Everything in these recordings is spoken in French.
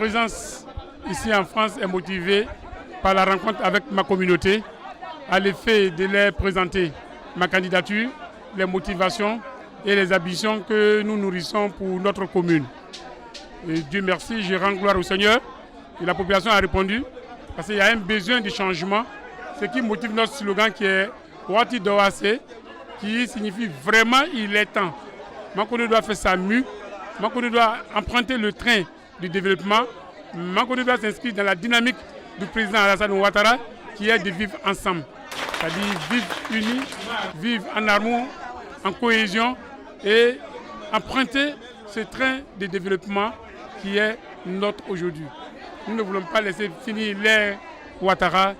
présence ici en France est motivée par la rencontre avec ma communauté, à l'effet de leur présenter ma candidature, les motivations et les ambitions que nous nourrissons pour notre commune. Et Dieu merci, je rends gloire au Seigneur et la population a répondu parce qu'il y a un besoin de changement, ce qui motive notre slogan qui est Wati Dawase, qui signifie vraiment il est temps. Makono doit faire sa mue, Makono doit emprunter le train du développement, Makono doit s'inscrire dans la dynamique du président Alassane Ouattara qui est de vivre ensemble. C'est-à-dire vivre unis, vivre en amour, en cohésion et emprunter ce train de développement qui est notre aujourd'hui. Nous ne voulons pas laisser finir l'ère Ouattara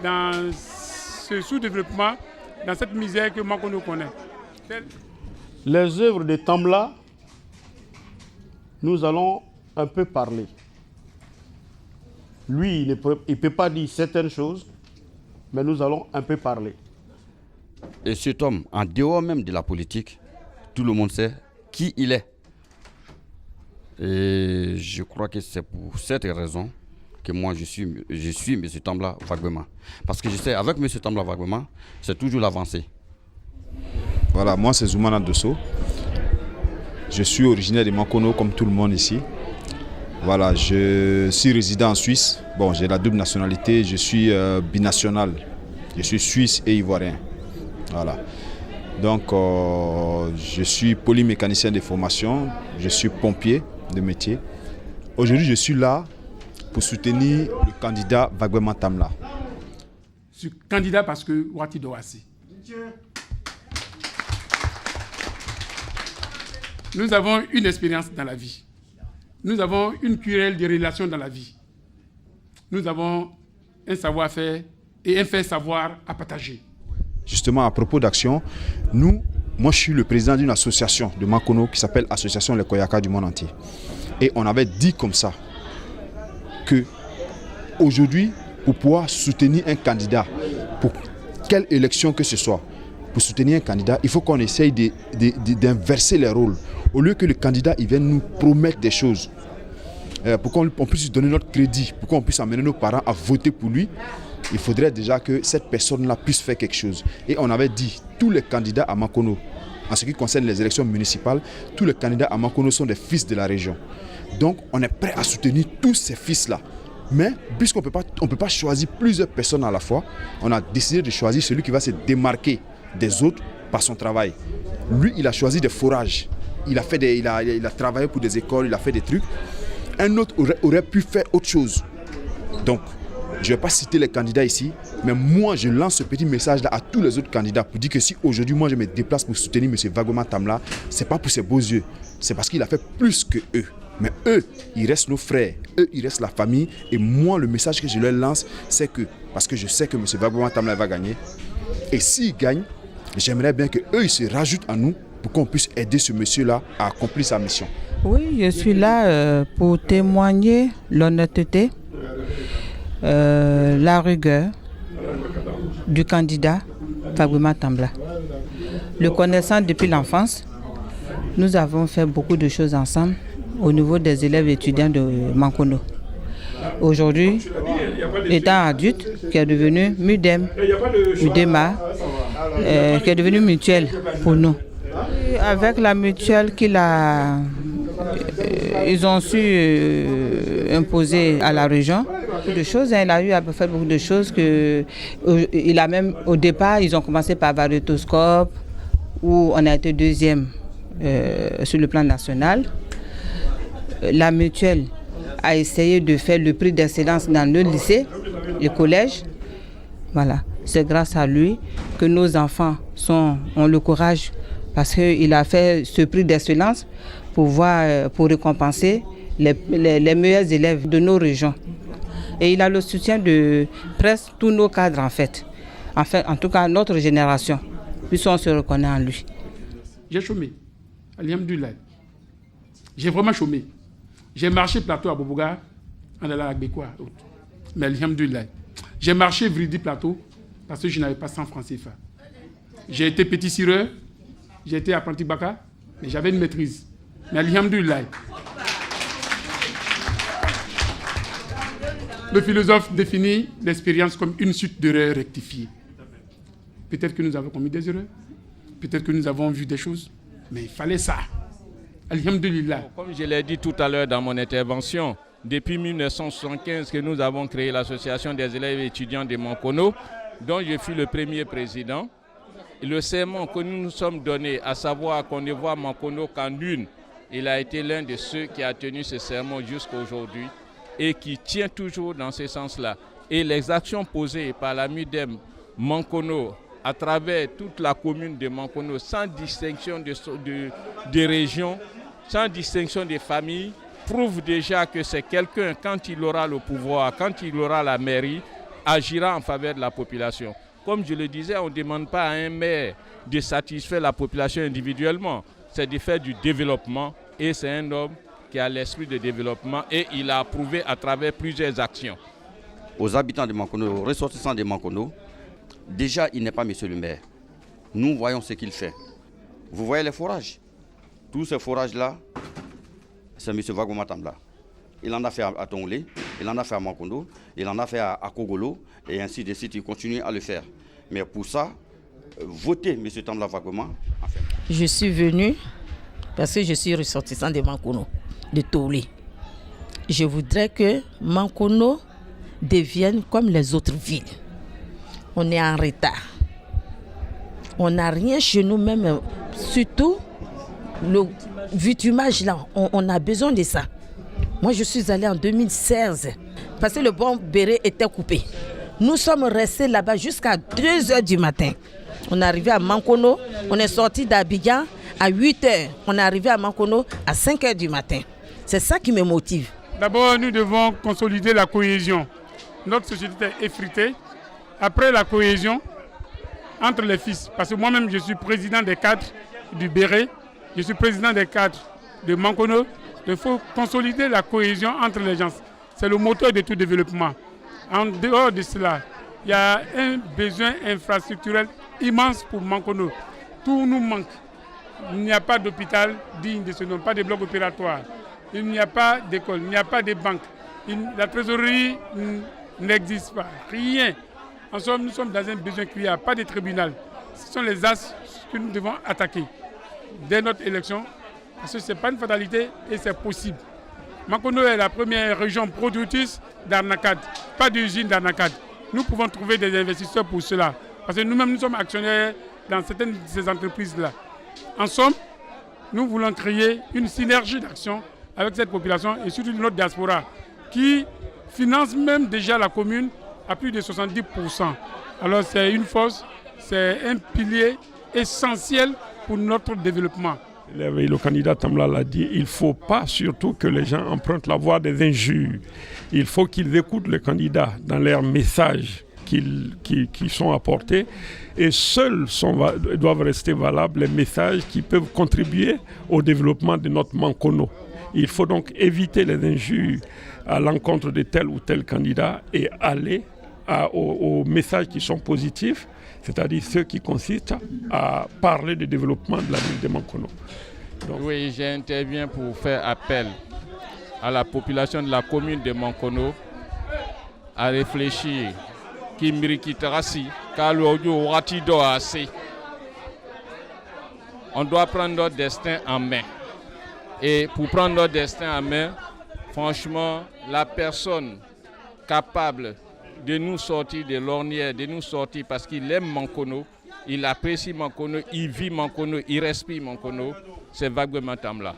dans ce sous-développement, dans cette misère que Makono connaît. Les œuvres de Tambla, nous allons un peu parler. Lui, il ne peut pas dire certaines choses, mais nous allons un peu parler. Et cet homme, en dehors même de la politique, tout le monde sait qui il est. Et je crois que c'est pour cette raison que moi je suis M. Tambla Wagbema. Parce que je sais, avec M. Tambla Wagbema, c'est toujours l'avancée. Voilà, moi c'est Zoumana Dosso. Je suis originaire de Makono comme tout le monde ici. Voilà, je suis résident en Suisse. Bon, j'ai la double nationalité, je suis binational. Je suis suisse et ivoirien. Voilà. Donc, je suis polymécanicien de formation, je suis pompier de métier. Aujourd'hui, je suis là pour soutenir le candidat Wagbema Tambla. Je suis candidat parce que Wati Dawase. Nous avons une expérience dans la vie. Nous avons une querelle de relations dans la vie. Nous avons un savoir-faire et un faire-savoir à partager. Justement, à propos d'action, moi je suis le président d'une association de Makono qui s'appelle Association Les Koyaka du monde entier. Et on avait dit comme ça que aujourd'hui, pour pouvoir soutenir un candidat, pour quelle élection que ce soit, pour soutenir un candidat, il faut qu'on essaye d'inverser les rôles. Au lieu que le candidat il vienne nous promettre des choses, pour qu'on puisse lui donner notre crédit, pour qu'on puisse amener nos parents à voter pour lui, il faudrait déjà que cette personne-là puisse faire quelque chose. Et on avait dit, tous les candidats à Makono, en ce qui concerne les élections municipales, tous les candidats à Makono sont des fils de la région. Donc on est prêt à soutenir tous ces fils-là. Mais puisqu'on ne peut pas choisir plusieurs personnes à la fois, on a décidé de choisir celui qui va se démarquer des autres par son travail. Lui, il a choisi des forages. Il a travaillé pour des écoles, il a fait des trucs. Un autre aurait pu faire autre chose. Donc, je ne vais pas citer les candidats ici, mais moi, je lance ce petit message-là à tous les autres candidats pour dire que si aujourd'hui, moi, je me déplace pour soutenir M. Wagbema Tambla, ce n'est pas pour ses beaux yeux, c'est parce qu'il a fait plus que eux. Mais eux, ils restent nos frères, eux, ils restent la famille. Et moi, le message que je leur lance, c'est que, parce que je sais que M. Wagbema Tambla va gagner, et s'il gagne, j'aimerais bien qu'eux, ils se rajoutent à nous pour qu'on puisse aider ce monsieur-là à accomplir sa mission. Oui, je suis là pour témoigner l'honnêteté, la rigueur du candidat Wagbema Tambla. Le connaissant depuis l'enfance, nous avons fait beaucoup de choses ensemble au niveau des élèves étudiants de Makono. Aujourd'hui, étant adulte, qui est devenu MUDEM, MUDEMA, qui est devenu mutuelle pour nous. Et avec la mutuelle ils ont su imposer à la région beaucoup de choses. Il a eu à faire beaucoup de choses au départ, ils ont commencé par Varietoscope, où on a été deuxième sur le plan national. La mutuelle a essayé de faire le prix d'excellence dans le lycée, le collège. Voilà, c'est grâce à lui que nos enfants ont le courage, parce qu'il a fait ce prix d'excellence pour récompenser les meilleurs élèves de nos régions. Et il a le soutien de presque tous nos cadres en tout cas notre génération, puisqu'on se reconnaît en lui. J'ai chômé, alhamdoulilah. J'ai vraiment chômé. J'ai marché plateau à Boboga, en allant à Gbekwa. Mais alhamdoulilah. J'ai marché Vridi plateau parce que je n'avais pas 100 francs CFA. J'ai été petit cireur, j'ai été apprenti baka, mais j'avais une maîtrise. Mais alhamdoulilah. Le philosophe définit l'expérience comme une suite d'erreurs rectifiées. Peut-être que nous avons commis des erreurs, peut-être que nous avons vu des choses, mais il fallait ça. Alhamdulillah. Comme je l'ai dit tout à l'heure dans mon intervention, depuis 1975 que nous avons créé l'association des élèves et étudiants de Mankono, dont je fus le premier président. Le serment que nous nous sommes donné, à savoir qu'on ne voit Mankono qu'en une, il a été l'un de ceux qui a tenu ce serment jusqu'à aujourd'hui et qui tient toujours dans ce sens-là. Et les actions posées par la MUDEM Mankono à travers toute la commune de Mankono, sans distinction de région, sans distinction de famille, prouvent déjà que c'est quelqu'un, quand il aura le pouvoir, quand il aura la mairie, agira en faveur de la population. Comme je le disais, on ne demande pas à un maire de satisfaire la population individuellement, c'est de faire du développement et c'est un homme qui a l'esprit de développement et il a prouvé à travers plusieurs actions. Aux habitants de Mankono, aux ressortissants de Mankono, déjà il n'est pas monsieur le maire. Nous voyons ce qu'il fait. Vous voyez les forages. Tous ces forages-là, c'est monsieur Vagboma Tambla. Il en a fait à Tongolé, il en a fait à Mankono, il en a fait à Kogolo et ainsi de suite, il continue à le faire. Mais pour ça, votez monsieur Tambla Vagboma. Enfin. Je suis venu parce que je suis ressortissant de Mankono, de Tolé. Je voudrais que Mankono devienne comme les autres villes. On est en retard. On n'a rien chez nous même, surtout le vitumage là, on a besoin de ça. Moi je suis allée en 2016 parce que le bon béret était coupé. Nous sommes restés là-bas jusqu'à 2h du matin. On est arrivé à Mankono, on est sorti d'Abidjan à 8h. On est arrivé à Mankono à 5h du matin. C'est ça qui me motive. D'abord, nous devons consolider la cohésion. Notre société est effritée. Après la cohésion entre les fils, parce que moi-même je suis président des cadres du Béret, je suis président des cadres de Mankono, il faut consolider la cohésion entre les gens. C'est le moteur de tout développement. En dehors de cela, il y a un besoin infrastructurel immense pour Mankono. Tout nous manque. Il n'y a pas d'hôpital digne de ce nom, pas de bloc opératoire. Il n'y a pas d'école, il n'y a pas de banque. La trésorerie n'existe pas, rien. En somme, nous sommes dans un besoin criard, pas de tribunal. Ce sont les axes que nous devons attaquer dès notre élection, parce que ce n'est pas une fatalité et c'est possible. Mankono est la première région productrice d'arnacade, pas d'usine d'arnacade. Nous pouvons trouver des investisseurs pour cela, parce que nous-mêmes nous sommes actionnaires dans certaines de ces entreprises-là. En somme, nous voulons créer une synergie d'action avec cette population et surtout notre diaspora qui finance même déjà la commune à plus de 70%. Alors c'est une force, c'est un pilier essentiel pour notre développement. Le candidat Tambla l'a dit, il ne faut pas surtout que les gens empruntent la voie des injures. Il faut qu'ils écoutent le candidat dans leurs messages qui sont apportés et seuls doivent rester valables les messages qui peuvent contribuer au développement de notre Mankono. Il faut donc éviter les injures à l'encontre de tel ou tel candidat et aller aux messages qui sont positifs, c'est-à-dire ceux qui consistent à parler du développement de la ville de Mankono. Donc, oui, j'interviens pour faire appel à la population de la commune de Mankono à réfléchir. On doit prendre notre destin en main. Et pour prendre notre destin en main, franchement, la personne capable de nous sortir de l'ornière, de nous sortir parce qu'il aime Mankono, il apprécie Mankono, il vit Mankono, il respire Mankono, c'est Vagboma Tambla.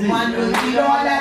I'm